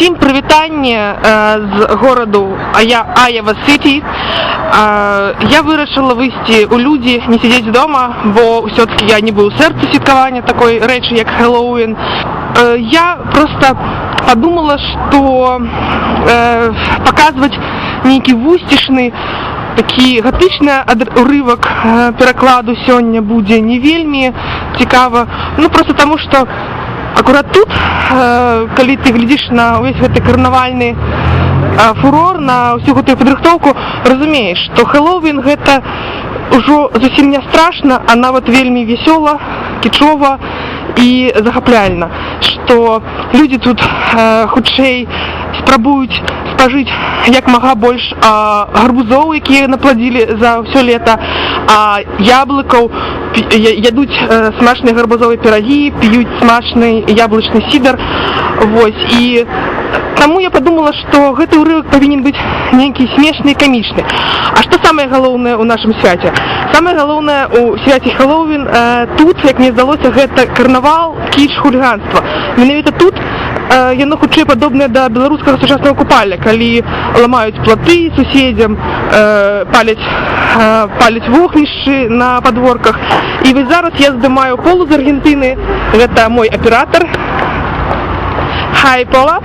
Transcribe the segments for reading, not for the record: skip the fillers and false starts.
Усім прывітанне з гораду Айова Сіті. Я вирішила вийти у люди, не сидіти вдома, бо все-таки я не буду серце святкування такої речі, як Хеллоуін. Я просто подумала, що показувати некий вустішний, такий готичний уривок перекладу сьогодні буде не вельми цікаво. Ну просто тому, що аккурат тут, коли ты глядишь на весь этот карнавальный фурор, на всю эту подрыхтовку, разумеешь, что Хэллоуин это уже зовсім не страшно, а нават вельми весело, кічова і захапляльна, что люди тут хутчэй спрабуюць спажыць як мага больш гарбузоў, якія напладзілі за ўсё лета, яблыкаў, ядуць смачныя гарбузовыя пірагі, п'юць смачны яблычны сідар. Вось, і таму я подумала, што гэты ўрывак павінен быць нейкі смешны і камічны. А што самае галоўнае ў нашым свяце? Самае галоўнае ў свяце Хэллоуін тут, як мне здалося, гэта карнавал, кіч, хуліганства. Менавіта тут яно хутчэй падобнае да беларускага сучаснага купальня, калі ламаюць платы суседзям, паляць вогнішчы на падворках. І вось зараз я здымаю Полу з Аргентыны, гэта мой аператор. Хай, Пола.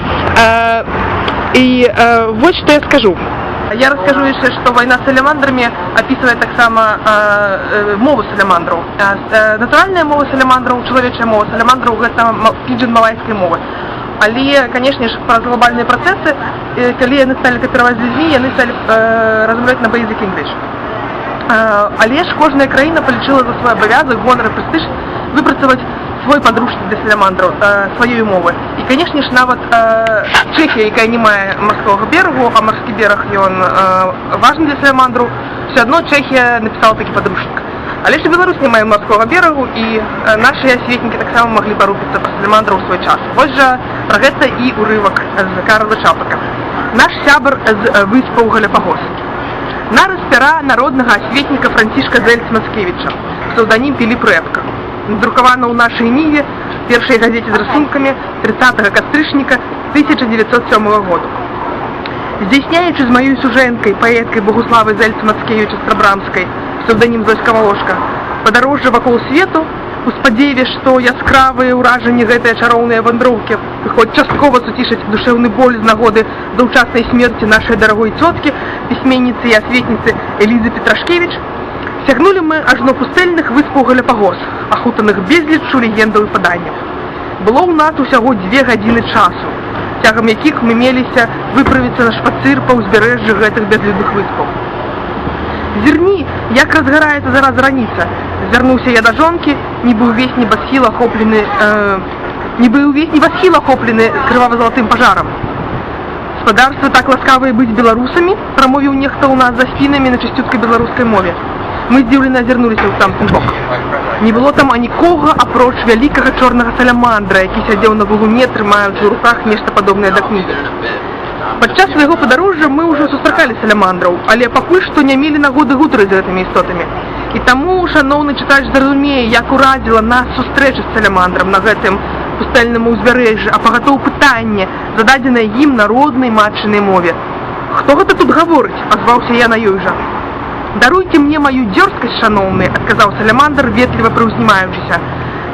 И вот что я скажу. Я расскажу еще, что война с саламандрами описывает так само мову саламандров. Натуральная мова саламандров, человечая мова саламандров, это пиджин-малайская мова. Але, конечно же, про глобальные процессы, когда они стали копировать с людьми, они стали размовлять на basic English. Але ж кожная краіна полічила за свой обов'язок, гонор і престиж выпрацаваць свой падручнік для саламандраў, сваёй мовы. І, конечно ж, нават Чэхія, якая не мае марскога берагу, а марскі бераг ён важны для саламандраў, все адно Чэхія напісала такі падручнік. Але ж Беларусь не мае марскога берагу, і нашыя асветнікі таксама маглі парупіцца пра саламандраў у свой час. Вось жа пра гэта і ўрывак з Карла Чапака. Наш сябар з выспаў Галапагос. Нарыс пера народнага асветніка Францішка Зельц-Мацкевіча, псевдонім Піліп Рэпка. Надрукавана ў нашай ніве, першай газеце з рысункамі 30 кастрычніка 1907 году. Здзяйсняючы з маёй сужэнкай, паэткай Богуславы Зельц-Мацкевіча Страбрамскай, псевдонім Зоська Волошка, падарожжа вакол свету, у спадзеве, што яскравыя ўражанні гэтыя чароўныя вандроўкі хоць часткова суцішаць душэўны боль з нагоды доўчаснай смерці нашай дарагой цёткі, пісьменніцы і асветніцы Элізы Петрашкевіч, сягнулі мы ажно пустэльных выспаў Галапагос, ахутаных безліччу легендаў і паданняў. Было ў нас усяго 2 гадзіны часу, цягам якіх мы меліся выправіцца на шпацыр па ўзбярэжжы гэтых бязлюдных выспаў. Зірні, як разгараецца зараз раніца, звярнуўся я да жонкі, нібы ўвесь небасхіл ахоплены крывава-залатым пажарам. Спадарства так ласкавыя быць беларусамі, прамовіў нехта ў нас за спінамі на чысцюткай беларускай мове. Мы здзіўлена азірнуліся ў тамты бок. Не было там анікога, апроч вялікага чорнага саламандра, які сядзеў на валуне, трымаючы ў руках нешта падобнае да кнігі. Падчас свайго падарожжа мы ўжо сустракалі саламандраў, але пакуль што не мелі нагоды гутарыць з гэтымі істотамі. І таму шаноўны чытач зразумее, як уразіла нас сустрэча з саламандрам на гэтым пустэльным узбярэжжы, а пагатоў пытанне, зададзенае ім на роднай матчынай мове. «Хто гэта тут гаворыць?» – азваўся я на ёй жа. «Даруйце мне маю дзёрзкасць, шаноўны», – адказаў саламандр, ветліва прыўзнімаючыся.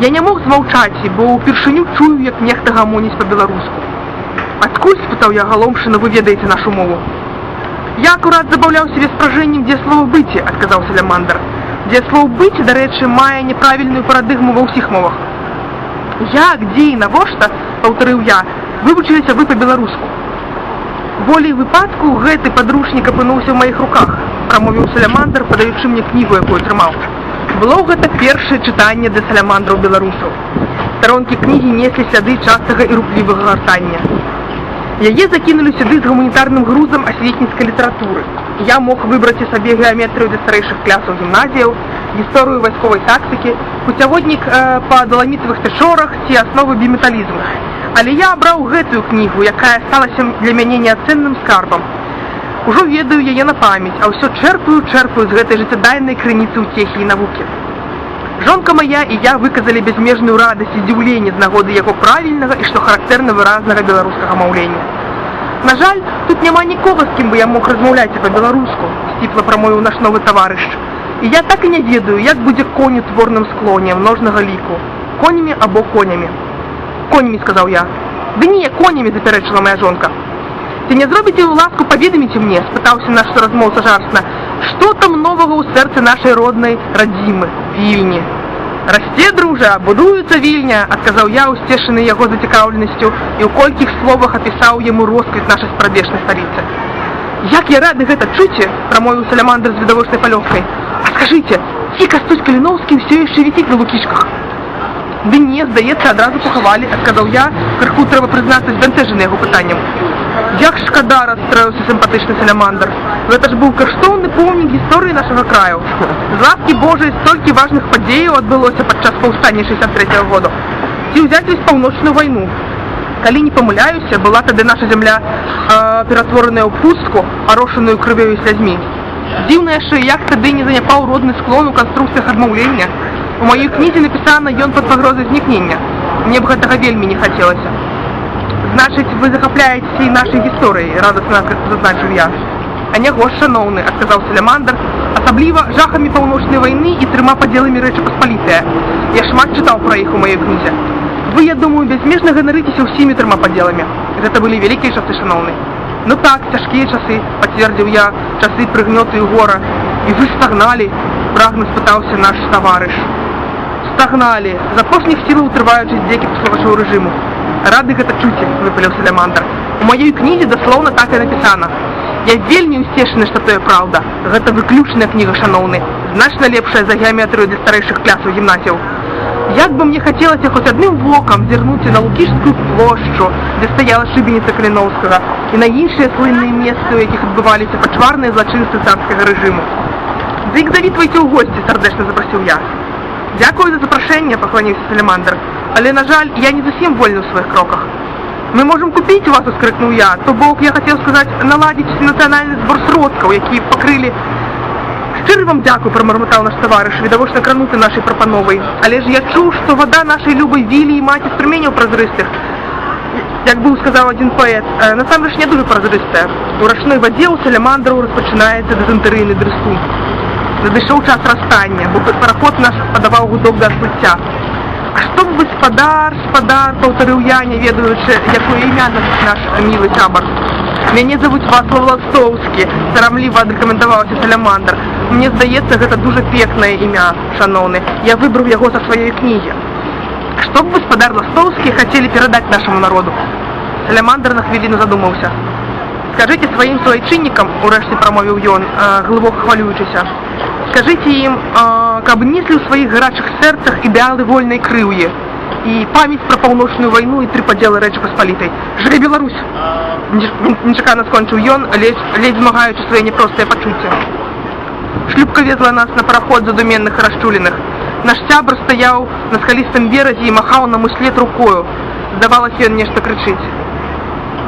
«Я не мог змаўчаць, бо ўпершыню чую, як нехта гамоніць па-беларуску». «Адкуль?» – спытаў я галомшына, «вы ведаеце нашу мову?» «Я акурат забаўляў сябе спражэннем дзеяслова быці», – адказаў саламандр. «Дзеяслоў быць, дарэчы, мае няправільную парадыгму ва ўсіх мовах». «Як, дзе і навошта?» – паўтарыў я. «Вывучыліся вы па-беларуску». «Волей выпадку гэты падручнік апынуўся ў маіх руках», – прамовіў саламандр, падаючы мне кнігу, якую трымаў. Было гэта першае чытанне для саламандраў-беларусаў. Старонкі кнігі неслі сляды частага і руплівага гартання. Яе закінулі сюды з гуманітарным грузам асветніцкай літаратуры. Я мог выбраць сабе геаметрыю для старэйшых клясаў гімназіяў, гісторыю вайсковай тактыкі, пуцяводнік па даламітавых тэшорах ці асновы біметалізму. Але я абраў гэтую кнігу, якая сталася для мяне неацэнным скарбам. Ужо ведаю яе на памяць, а ўсё чэрпаю з гэтай жыццядайнай крыніцы ўцехі і навукі. Жонка моя і я выказалі безмежную радасць і здзіўленне з нагоды яго правільнага і, што характэрна, выразнага беларускага маўлення. На жаль, тут няма нікого, з ким би я мог размаўляць па-беларуску, сціпла прамовіў наш новы таварыш. І я так і не ведаю, як будзе конь у творным склоне множнага ліку. Конямі або конямі. Конямі, сказаў я. Ды не, конямі, запярэчыла моя жонка. Ці не зробіце вы ласку, паведаміце мне, спытаўся наш размоўца жарсна, што там новага ў сэрцы нашай роднай радзімы, Вільні. Расце, дружа, будуецца Вільня, адказаў я, усцешаны яго зацікаўленасцю, і ў колькіх словах апісаў яму росквіт нашай спрадвечнай сталіцы. Як я рады гэта чуце, прамовіў салямандр з відавочнай палёгкай. А скажыце, ці Кастусь Каліноўскі ўсё яшчэ вісіць на лукішках? Ды не, здаецца, адразу пахавалі, адказаў я, крыху трэба прызнацца, збянтэжаны яго пытаннем. Як шкада, расстроіўся сімпатычны салямандр. Гэта ж быў каштоўны помнік гісторыі нашага краю. З ласкі Божай столькі важных падзеяў адбылося падчас паўстання 63-го года. Ці ўзяць вось паўночную вайну. Калі не памыляюся, была тады наша зямля ператвораная ў пустку, арошаную крывёю і слязьмі. Дзіўна яшчэ, як тады не заняпаў родны склон у канструкцыях адмаўлення. У маёй кнізе напісана «Ён пад пагрозай знікнення». Мне б гэтага вельмі не хацелася. Значыць, вы захапляецеся і нашай гісторыяй, радасна зазначыў я. А не гош, шаноўны, адказаў салямандр, асабліва жахамі паўночнай вайны і 3 падзеламі Рэчы Паспалітае. Я шмат чытаў пра іх у маёй кнізе. Вы, я думаю, бязмежна ганарыцеся ўсімі 3 падзеламі. Гэта былі вялікія часы, шаноўны. Ну так, цяжкія часы, пацвердзіў я, часы прыгнёты і гора. І вы стагналі, прагна спытаўся наш таварыш. Стагналі, з апошніх сілаў утрываючы здзекі паслугачоў рэжыму. Рады гэта чуце, выпаліў салямандр. У маёй кнізе даслоўна так і напісана. Я вельмі ўсцешаны, што тое праўда. Гэта выключная кніга, шаноўны, значна лепшая за геаметрыю для старэйшых клясаў гімназіяў. Як бы мне хацелася хоць адным вокам зірнуць на Лукішскую плошчу, дзе стаяла шыбеніца Каліноўскага, і на іншыя слынныя месцы, у якіх адбываліся пачварныя злачынствы царскага рэжыму. Дык завітвайце ў госці, сардэчна запрасіў я. Дзякую за запрашэнне, пакланіўся салямандр, але, на жаль, я не зусім вольны ў сваіх кроках. Мы можам купіць вас, ускрыкнуў я, то бок я хацеў сказаць, наладзіць нацыянальны збор сродкаў, які пакрылі. Шчыры вам дзякую, прамармытаў наш таварыш, відавочна крануты нашай прапановай. Але ж я чуў, што вада нашай любай Вілі і маці струменяў празрыстых. Як быў сказаў адзін паэт, насамрэч не дуже празрыстая. У рачной вадзе ў салямандраў распачынаецца дызентэрыйны дрыстун. Надышоў час расстання, бо параход наш падаваў гудок да адплыцця. А што б вы, спадар, паўтарыў я, не ведаючы, якое імя наш мілы сябар. Мяне завуць Вацлав Ластоўскі, сарамліва адрэкамендаваўся салямандр. Мне здаецца, гэта дуже пекнае імя, шаноўны. Я выбраў яго са сваёй кнігі. Што б вы, спадар Ластоўскі, хацелі перадаць нашаму народу? Салямандр на хвіліну задумаўся. Скажыце сваім суайчыннікам, урэшце прамовіў ён, глыбока хвалюючыся. Скажыце ім, каб неслі ў сваіх гарачых сэрцах ідэалы вольнай крыўі і памяць пра паўночную вайну і 3 падзелы Рэчы Паспалітай. Жыве Беларусь! Нечакана скончыў ён, ледзь змагаючы свае няпростыя пачуцці. Шлюпка везла нас на параход задуменных і расчуленых. Наш сябр стаяў на скалістым беразе і махаў нам услед рукою. Здавалася, ён нешта крычыць.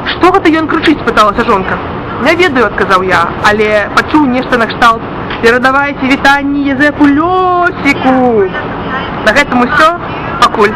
Што гэта ён крычыць, спыталася жонка. Не ведаю, адказаў я, але пачуў нешта накшталт. Перадавайце вітанні Езэпу Лёсіку. На гэтым усё. Пакуль.